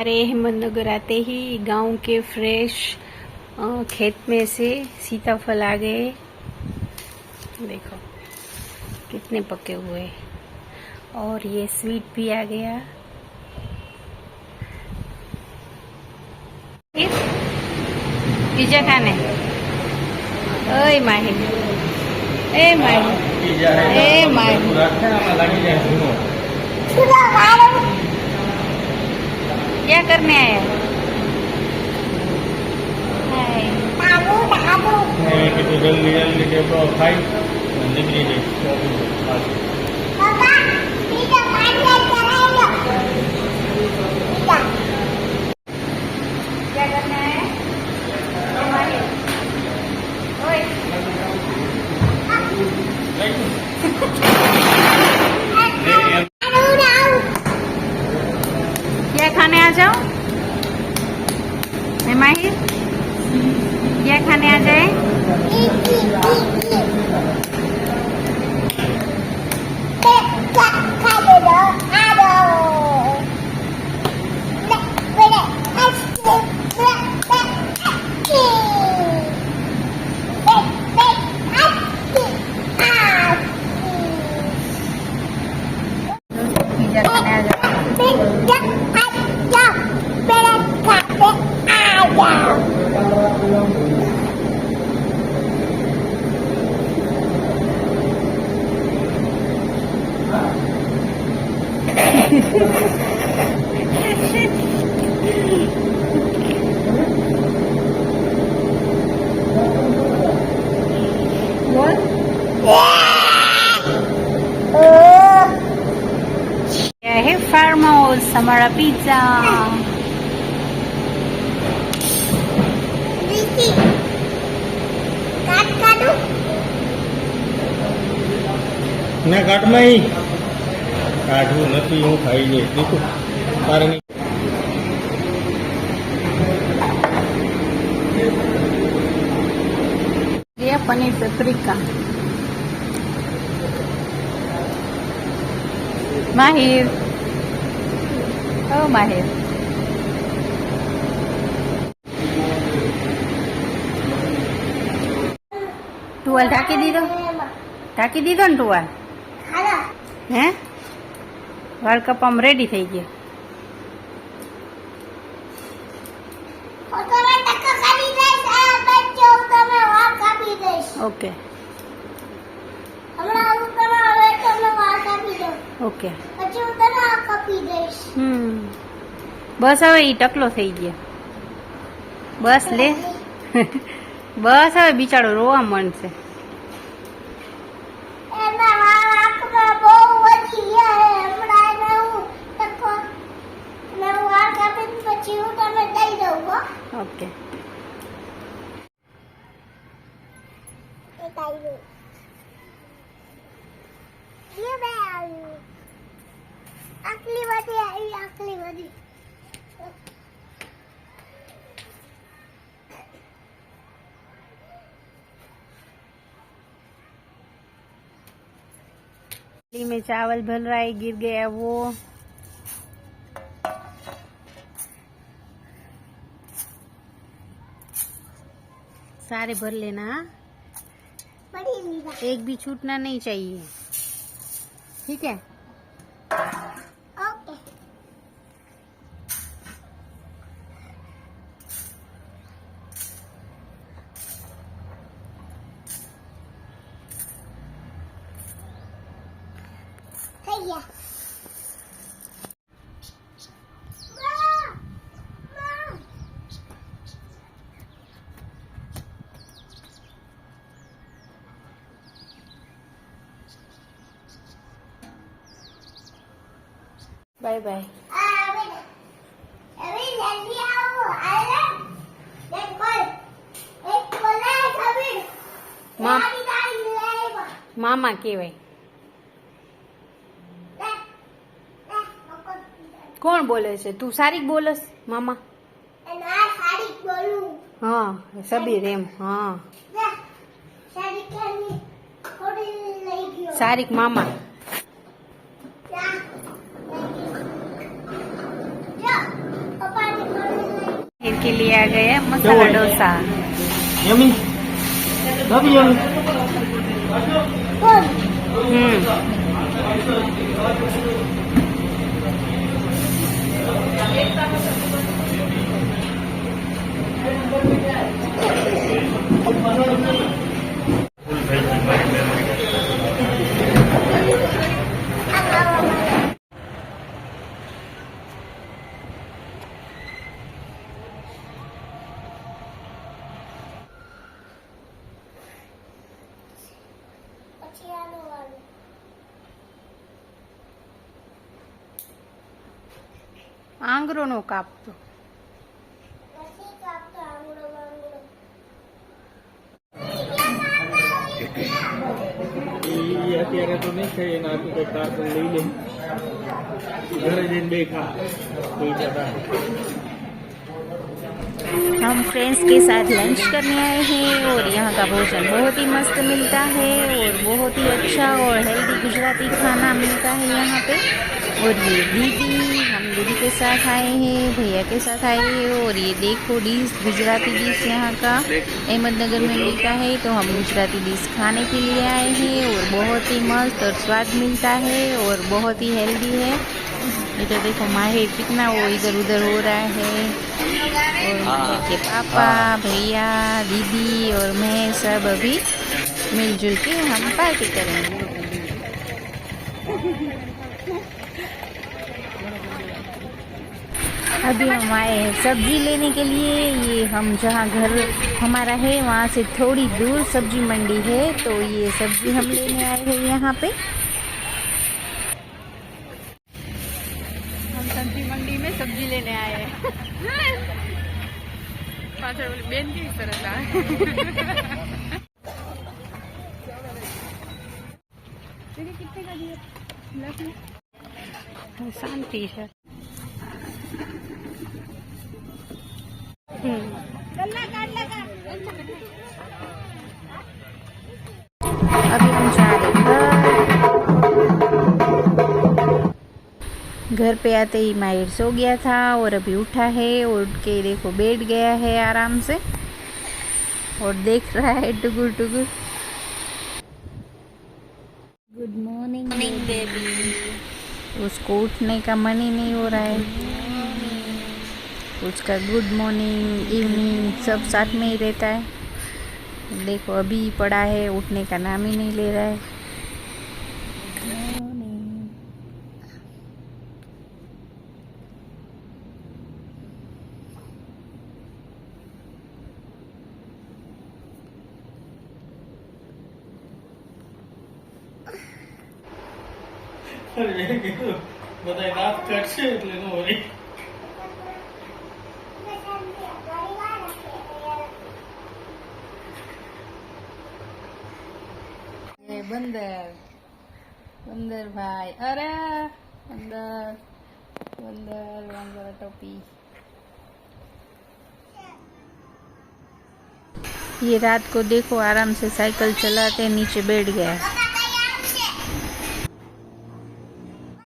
हमारे अहमदनगर आते ही गांव के फ्रेश खेत में से सीताफल आ गए। देखो कितने पके हुए हैं। और ये स्वीट भी आ गया। पिज्जा खाने ओए माही ए माही ए माही क्या करने आया कि तो जल्दी जल्दी के तो खाई निकली गई क्या करना है ओए क्या खाने आ जाओ मैं माहिर क्या खाने आ जाए पिज्जा खाने आ जाओ क्या है फार्म हाउस हमारा पिज्जा ના કાટમાં કાઢવું નથી હું ખાઈ જઈશ દીકું તારે નહીં ये पनीर पेपरिका माहिर ओ माहिर टुवाल ढाकी दीदो ने टुवाल હે વર્લ્ડ કપ આમ રેડી થઈ ગયો ઓકે ઓકે બસ હવે ઈ ટકલો થઈ ગયો બસ લે બસ હવે બિચારો રોવા માંડશે ઓકે में चावल भर रहा है गिर गया वो सारे भर लेना एक भी छूटना नहीं चाहिए ठीक है ओके भैया बाय बाय मामा केवाय કોણ બોલે છે તું સારીક બોલસ મામા હા સબીર એમ હા સારીક મામા પપ્પા के लिए आ गए हैं मसाला डोसा। यमी भाभी यमी આંગળો નો કાપતો. અત્યારે તો નહીં ખાઈ એના હાથું કંઈક પાર્સલ લઈ લે ઘરે જઈને બે ખા हम फ्रेंड्स के साथ लंच करने आए हैं और यहाँ का भोजन बहुत ही मस्त मिलता है और बहुत ही अच्छा और हेल्दी गुजराती खाना मिलता है यहाँ पे। और ये दीदी, हम दीदी के साथ आए हैं, भैया के साथ आए हैं और ये देखो डिश, गुजराती डिश यहाँ का अहमदनगर में मिलता है, तो हम गुजराती डिश खाने के लिए आए हैं और बहुत ही मस्त और स्वाद मिलता है और बहुत ही हेल्दी है। इधर देखो माहिर कितना वो इधर उधर हो रहा है और के पापा, भैया, दीदी और मैं सब अभी मिलजुल के हम पार्टी करेंगे। अभी हम आए हैं सब्जी लेने के लिए। ये हम जहाँ घर हमारा है वहाँ से थोड़ी दूर सब्जी मंडी है, तो ये सब्जी हम लेने आए हैं यहाँ पे। हम सब्जी मंडी में सब्जी लेने आए हैं। पाछળ ઓલી બેન કેવી સરસ આવે. कितने का दिया? शांति है. अभी हम जा रहे घर पे आते ही माहिर सो गया था और अभी उठा है और उठ के देखो बैठ गया है आराम से और देख रहा है टुकुर टुकुर। Good morning baby. उसको उठने का मन ही नहीं हो रहा है। उसका गुड मॉर्निंग, इवनिंग सब साथ में ही रहता है। देखो अभी पड़ा है, उठने का नाम ही नहीं ले रहा है। બધા રાત કાઢશે એટલે નો હોય. बंदर बंदर भाई, अरे बंदर बंदर बंदर टोपी। ये रात को देखो आराम से साइकिल चलाते नीचे बैठ गया।